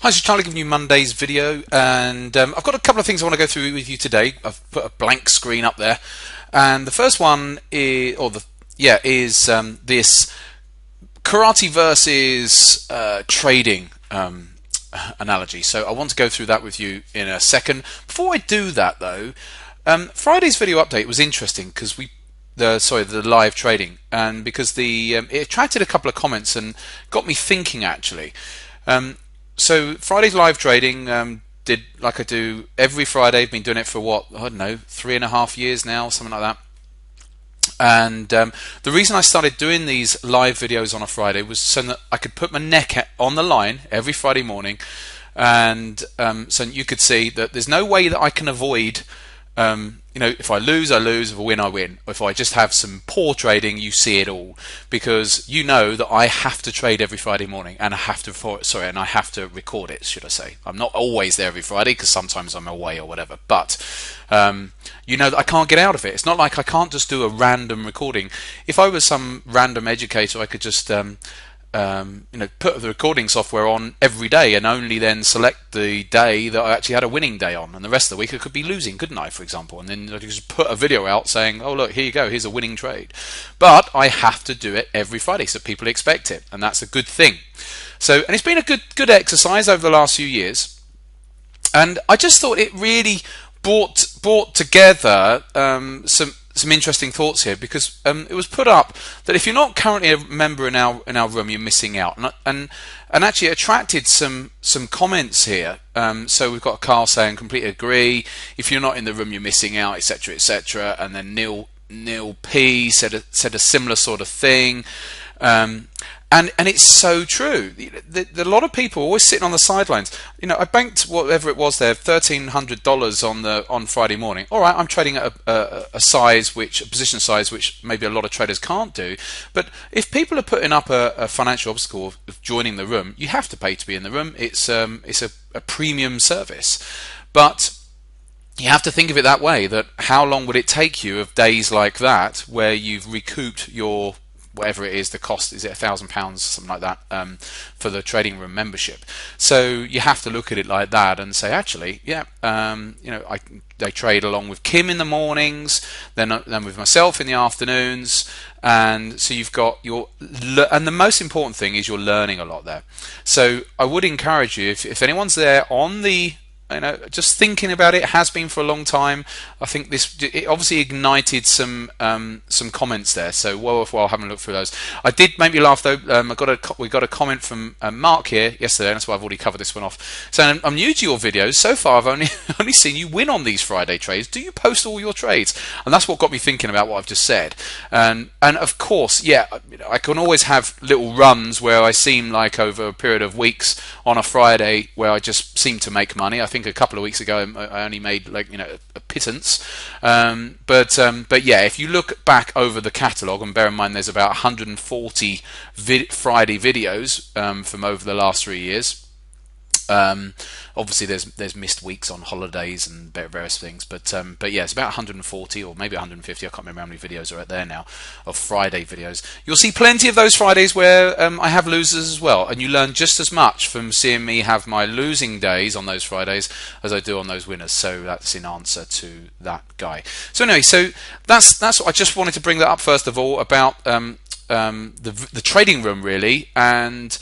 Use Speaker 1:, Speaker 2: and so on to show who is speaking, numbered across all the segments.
Speaker 1: Hi, this is Charlie giving you Monday's video, and I've got a couple of things I want to go through with you today. I've put a blank screen up there, and the first one is, this karate versus trading analogy. So I want to go through that with you in a second. Before I do that, though, Friday's video update was interesting because the live trading, and because it attracted a couple of comments and got me thinking actually. So Friday's live trading did like I do every Friday. I've been doing it for what, I don't know, 3.5 years now, something like that. And the reason I started doing these live videos on a Friday was so that I could put my neck on the line every Friday morning, and so you could see that there's no way that I can avoid. If I lose, I lose. If I win, I win. If I just have some poor trading, you see it all, because you know that I have to trade every Friday morning, and I have to record it. Should I say? I'm not always there every Friday because sometimes I'm away or whatever. But you know that I can't get out of it. It's not like I can't just do a random recording. If I was some random educator, I could just put the recording software on every day and only then select the day that I actually had a winning day on, and the rest of the week I could be losing, couldn't I, for example? And then I could just put a video out saying, oh look, here you go, here's a winning trade. But I have to do it every Friday, so people expect it, and that's a good thing. So, and it's been a good exercise over the last few years, and I just thought it really brought together some interesting thoughts here, because it was put up that if you're not currently a member in our room, you're missing out, and actually attracted some comments here. So we've got Carl saying completely agree, if you're not in the room you're missing out, etc., etc. And then Neil P said a similar sort of thing. And it's so true. A lot of people are always sitting on the sidelines. I banked whatever it was there, $1,300 on Friday morning. All right, I'm trading at a position size which maybe a lot of traders can't do. But if people are putting up a financial obstacle of joining the room, you have to pay to be in the room. It's a premium service, but you have to think of it that way. That how long would it take you of days like that where you've recouped your whatever it is, the cost, is it £1,000, something like that, for the trading room membership? So you have to look at it like that and say, actually, yeah, they trade along with Kim in the mornings, then with myself in the afternoons, and so you've got and the most important thing is you're learning a lot there. So I would encourage you, if anyone's there on the just thinking about it, has been for a long time. I think it obviously ignited some comments there, so well worthwhile having a look through those. I did make me laugh though. We got a comment from Mark here yesterday, and that's why I've already covered this one off. So I'm new to your videos. So far, I've only seen you win on these Friday trades. Do you post all your trades? And that's what got me thinking about what I've just said. And of course, yeah, I can always have little runs where I seem like over a period of weeks on a Friday where I just seem to make money. I think a couple of weeks ago I only made a pittance, but yeah, if you look back over the catalogue, and bear in mind there's about 140 Friday videos from over the last 3 years. Obviously there's missed weeks on holidays and various things, but yeah, it's about 140 or maybe 150, I can't remember how many videos are out there now of Friday videos. You'll see plenty of those Fridays where I have losers as well, and you learn just as much from seeing me have my losing days on those Fridays as I do on those winners. So that's in answer to that guy. So anyway, so that's what I just wanted to bring that up first of all about the trading room, really, and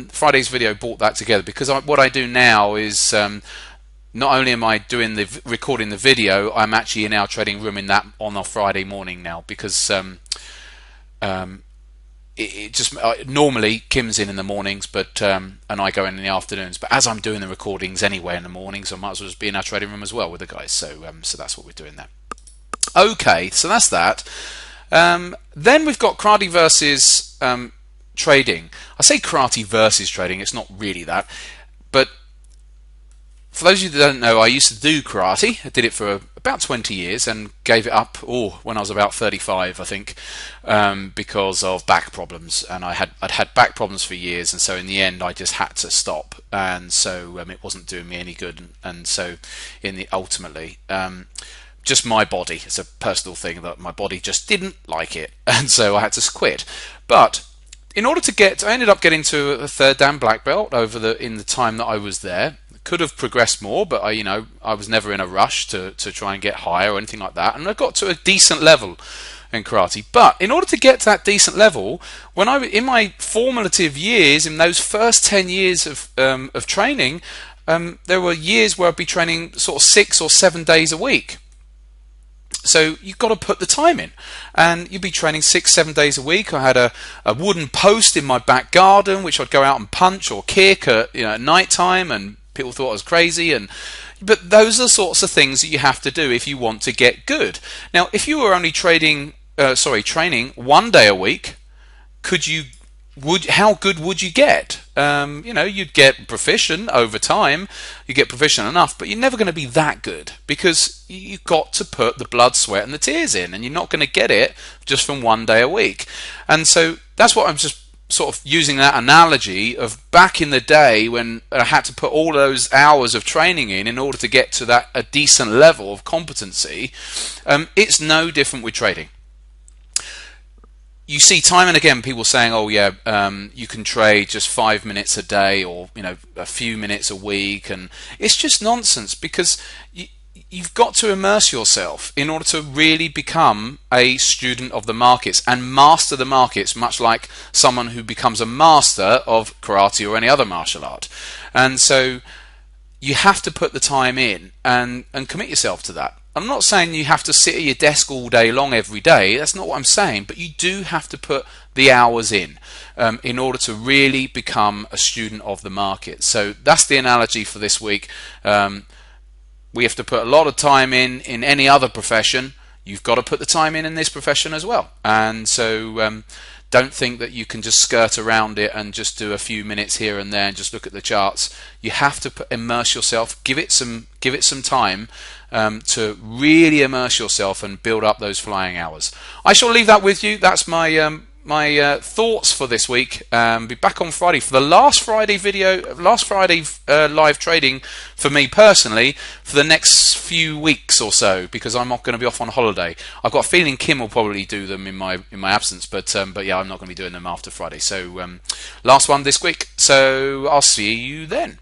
Speaker 1: Friday's video brought that together, because what I do now is not only am I doing recording the video, I'm actually in our trading room on a Friday morning now, because it just normally Kim's in the mornings, but and I go in the afternoons. But as I'm doing the recordings anyway in the mornings, I might as well just be in our trading room as well with the guys. So that's what we're doing there. Okay, so that's that. Then we've got karate versus trading. I say karate versus trading, it's not really that, but for those of you that don't know, I used to do karate. I did it for about 20 years and gave it up when I was about 35, I think, because of back problems, and I'd had back problems for years, and so in the end I just had to stop, and so it wasn't doing me any good, and so ultimately just my body, it's a personal thing that my body just didn't like it, and so I had to quit. But in order to get, I ended up getting to a 3rd Dan black belt in the time that I was there. Could have progressed more, but I was never in a rush to try and get higher or anything like that. And I got to a decent level in karate. But in order to get to that decent level, when in my formative years, in those first 10 years of training, there were years where I'd be training sort of 6 or 7 days a week. So you've got to put the time in, and you'd be training 6, 7 days a week. I had a wooden post in my back garden which I'd go out and punch or kick at night time, and people thought I was crazy. But those are the sorts of things that you have to do if you want to get good. Now, if you were only training 1 day a week, how good would you get? You'd get proficient over time. You get proficient enough, but you're never going to be that good, because you've got to put the blood, sweat, and the tears in, and you're not going to get it just from 1 day a week. And so that's what I'm just sort of using that analogy of back in the day when I had to put all those hours of training in order to get to a decent level of competency. It's no different with trading. You see time and again people saying, oh yeah, you can trade just 5 minutes a day, or a few minutes a week, and it's just nonsense, because you've got to immerse yourself in order to really become a student of the markets and master the markets, much like someone who becomes a master of karate or any other martial art. And so you have to put the time in and commit yourself to that. I'm not saying you have to sit at your desk all day long every day. That's not what I'm saying. But you do have to put the hours in order to really become a student of the market. So that's the analogy for this week. We have to put a lot of time in any other profession. You've got to put the time in this profession as well. And so don't think that you can just skirt around it and just do a few minutes here and there and just look at the charts. You have to immerse yourself. Give it some time to really immerse yourself and build up those flying hours. I shall leave that with you. That's my thoughts for this week. Be back on Friday for the last Friday live trading for me personally for the next few weeks or so, because I'm not going to be off on holiday. I've got a feeling Kim will probably do them in my absence, but yeah, I'm not going to be doing them after Friday. So last one this week. So I'll see you then.